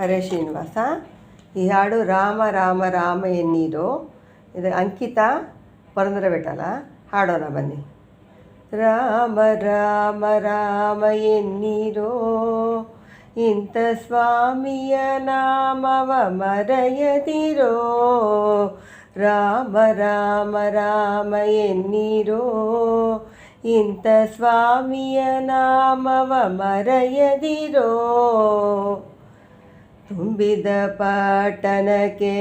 ಹರೇ ಶ್ರೀನಿವಾಸ. ಈ ಹಾಡು ರಾಮ ರಾಮ ರಾಮ ಎನ್ನೀರೋ. ಇದು ಅಂಕಿತಾ ಪುರಂದರ ವಿಠಲ. ಹಾಡೋಣ ಬನ್ನಿ. ರಾಮ ರಾಮ ರಾಮ ಎನ್ನೀರೋ, ಇಂಥ ಸ್ವಾಮಿಯ ನಾಮವ ಮರೆಯದಿರೋ. ರಾಮ ರಾಮ ರಾಮ ಎನ್ನೀರೋ, ಇಂಥ ಸ್ವಾಮಿಯ ನಾಮವ ಮರೆಯದಿರೋ. ತುಂಬಿದ ಪಟ್ಟಣಕ್ಕೆ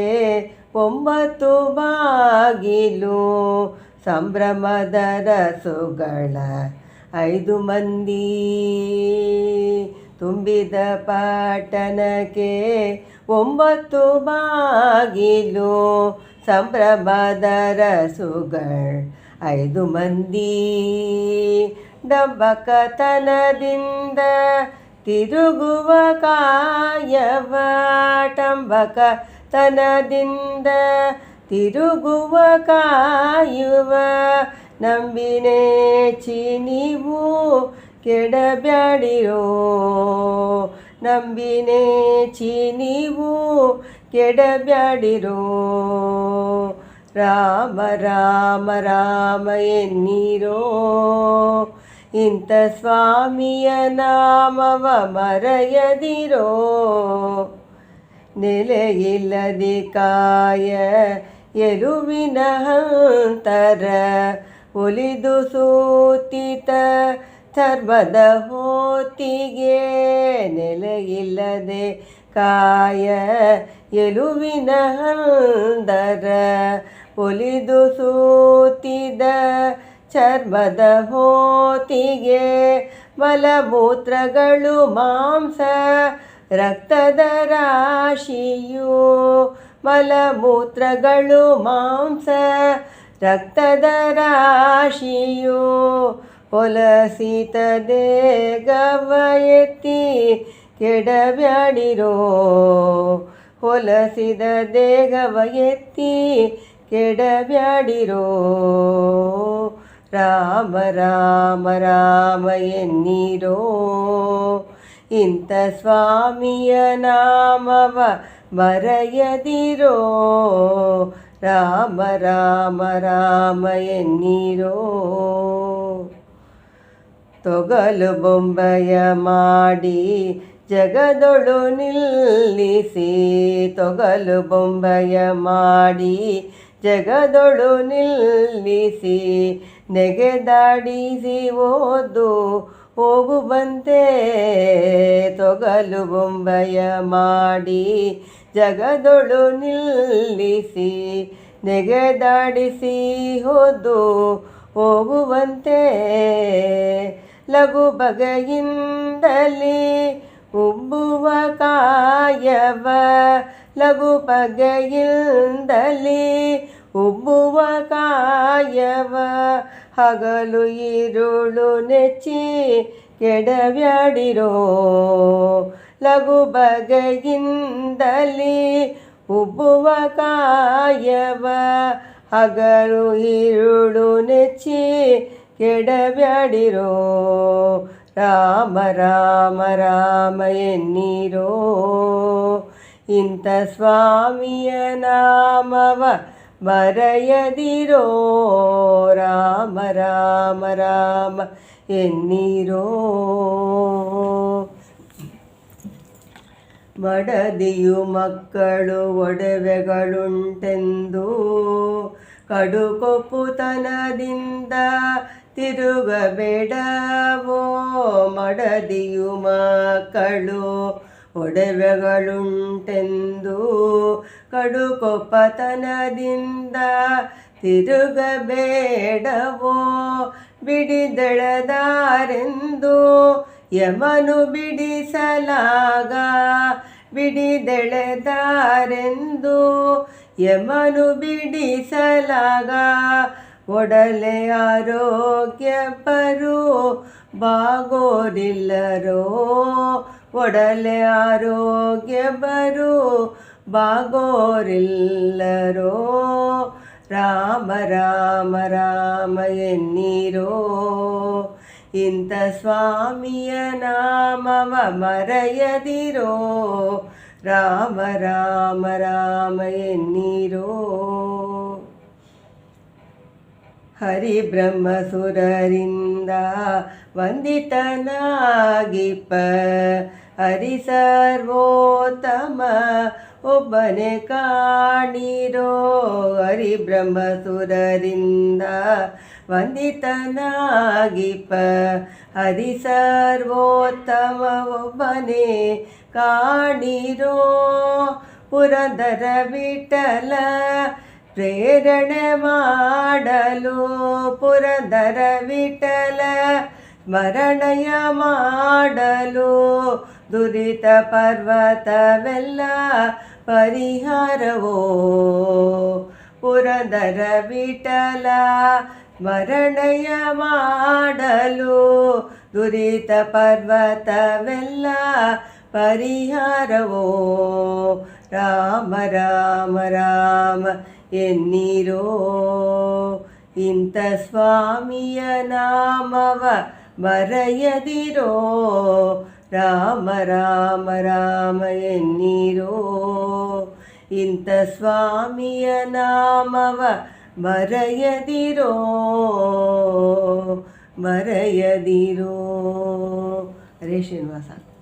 9 ಬಾಗಿಲು, ಸಂಭ್ರಮದ ರಸುಗಳ 5 ಮಂದಿ. ತುಂಬಿದ ಪಟ್ಟಣಕ್ಕೆ 9 ಬಾಗಿಲು, ಸಂಭ್ರಮದ ರಸುಗಳ 5 ಮಂದಿ. ಡಂಬಕತನದಿಂದ ತಿರುಗುವ ಕಾಯವ, ಟಂಬಕತನದಿಂದ ತಿರುಗುವ ಕಾಯುವ. ನಂಬಿನೇಚಿ ನೀವು ಕೆಡಬ್ಯಾಡಿರೋ, ನಂಬಿನೇಚಿ ನೀವು ಕೆಡಬ್ಯಾಡಿರೋ. ರಾಮ ರಾಮ ರಾಮ ಎನ್ನೀರೋ, ಇಂಥ ಸ್ವಾಮಿಯ ನಾಮವ ಮರೆಯದಿರೋ. ನೆಲೆಯಿಲ್ಲದೆ ಕಾಯ ಎಲುವಿನ ಹಂತರ, ಒಲಿದು ಸೂತಿತ ಚರ್ಮದ ಹೋತಿಗೆ. ನೆಲೆಯಿಲ್ಲದೆ ಕಾಯ ಎಲುವಿನ ಹಂದರ, ಒಲಿದು ಸೂತಿದ ಚರ್ಮದ ಹೋತಿಗೆ. ಮಲಮೂತ್ರಗಳು ಮಾಂಸ ರಕ್ತದ ರಾಶಿಯು, ಮಲಮೂತ್ರಗಳು ಮಾಂಸ ರಕ್ತದ ರಾಶಿಯು. ಹೊಲಸಿತ ದೇಗವ ಎತ್ತಿ ಕೆಡಬ್ಯಾಡಿರೋ, ಹೊಲಸಿದ ದೇಗವ ಎತ್ತಿ ಕೆಡಬ್ಯಾಡಿರೋ. ರಾಮ ರಾಮ ರಾಮ ಎನ್ನೀರೋ, ಇಂಥ ಸ್ವಾಮಿಯ ನಾಮವ ಮರೆಯದಿರೋ. ರಾಮ ರಾಮ ರಾಮ ಎನ್ನೀರೋ. ತೊಗಲು ಬೊಂಬೆಯ ಮಾಡಿ ಜಗದೊಳು ನಿಲ್ಲಿಸಿ, ತೊಗಲು ಬೊಂಬೆಯ ಮಾಡಿ ಜಗದೊಳು ನಿಲ್ಲಿಸಿ. ನೆಗೆದಾಡಿಸಿ ಓದು ಹೋಗುವಂತೆ, ತೊಗಲು ಬೊಂಬೆಯ ಮಾಡಿ ಜಗದೊಳು ನಿಲ್ಲಿಸಿ. ನೆಗೆದಾಡಿಸಿ ಹೋದು ಹೋಗುವಂತೆ. ಲಘು ಬಗೆಯಿಂದಲೇ ಉಬ್ಬುವ ಕಾಯವ, ಲಘು ಬಗೆಯಿಂದಲೇ ಉಬ್ಬುವ ಕಾಯವ. ಹಗಲು ಇರುಳು ನೆಚ್ಚಿ ಕೆಡಬ್ಯಾಡಿರೋ, ಲಘು ಬಗೆಯಿಂದಲೇ ಉಬ್ಬುವ ಕಾಯವ. ಹಗಲು ಇರುಳು ನೆಚ್ಚಿ ಕೆಡಬ್ಯಾಡಿರೋ. ರಾಮ ರಾಮ ರಾಮ ಎನ್ನೀರೋ, ಇಂಥ ಸ್ವಾಮಿಯ ನಾಮವ ಮರೆಯದಿರೋ. ರಾಮ ರಾಮ ರಾಮ ಎನ್ನೀರೋ. ಮಡದಿಯು ಮಕ್ಕಳು ಒಡವೆಗಳುಂಟೆಂದು, ಕಡುಕೊಪ್ಪುತನದಿಂದ ತಿರುಗಬೇಡವೋ. ಮಡದಿಯು ಮಕ್ಕಳು ಒಡವೆಗಳುಂಟೆಂದು, ಕಡುಕೊಪ್ಪತನದಿಂದ ತಿರುಗಬೇಡವೋ. ಬಿಡಿದೆಳೆದಾರೆಂದು ಯಮನು ಬಿಡಿಸಲಾಗ, ಬಿಡಿದೆಳೆದಾರೆಂದು ಯಮನು ಬಿಡಿಸಲಾಗ. ಒಡಲೆ ಆರೋಗ್ಯಪರು ಬಾಗೋರಿಲ್ಲರೋ, ಒಡಲೆ ಆರೋಗ್ಯಪರು ಬಾಗೋರಿಲ್ಲರೋ. ರಾಮ ರಾಮ ರಾಮ ಎನ್ನೀರೋ, ಇಂಥ ಸ್ವಾಮಿಯ ನಾಮವ ಮರೆಯದಿರೋ. ರಾಮ ರಾಮ ರಾಮ ಎನ್ನೀರೋ. ಹರಿಬ್ರಹ್ಮ ಸುರರಿಂದ ವಂದಿತನಾಗಿಪ್ಪ ಹರಿ ಸರ್ವೋತ್ತಮ ಒಬ್ಬನೇ ಕಾಣಿರೋ. ಹರಿಬ್ರಹ್ಮ ಸುರರಿಂದ ವಂದಿತನಾಗಿಪ್ಪ ಹರಿ ಸರ್ವೋತ್ತಮ ಒಬ್ಬನೇ ಕಾಣಿರೋ. ಪುರಂದರ ವಿಠಲ ಪ್ರೇರಣೆ ಮಾಡಲು ಪುರಂದರ ವಿಠಲ ಸ್ಮರಣೆಯ ಮಾಡಲು ದುರಿತ ಪರ್ವತವೆಲ್ಲ ಪರಿಹಾರವೋ. ಪುರಂದರ ವಿಠಲ ಸ್ಮರಣೆಯ ಮಾಡಲು ದುರಿತ ಪರ್ವತವೆಲ್ಲ ಪರಿಹಾರವೋ. ರಾಮ ರಾಮ ರಾಮ ಎನ್ನೀರೋ. ಇಂಥ ಸ್ವಾಮಿಯ ನಾಮವ ಮರೆಯದಿರೋ. ರಾಮ ರಾಮ ರಾಮ ಎನ್ನೀರೋ. ಇಂಥ ಸ್ವಾಮಿಯ ನಾಮವ ಮರೆಯದಿರೋ. ಮರೆಯದಿರೋ. ಹರೇ ಶ್ರೀನಿವಾಸ.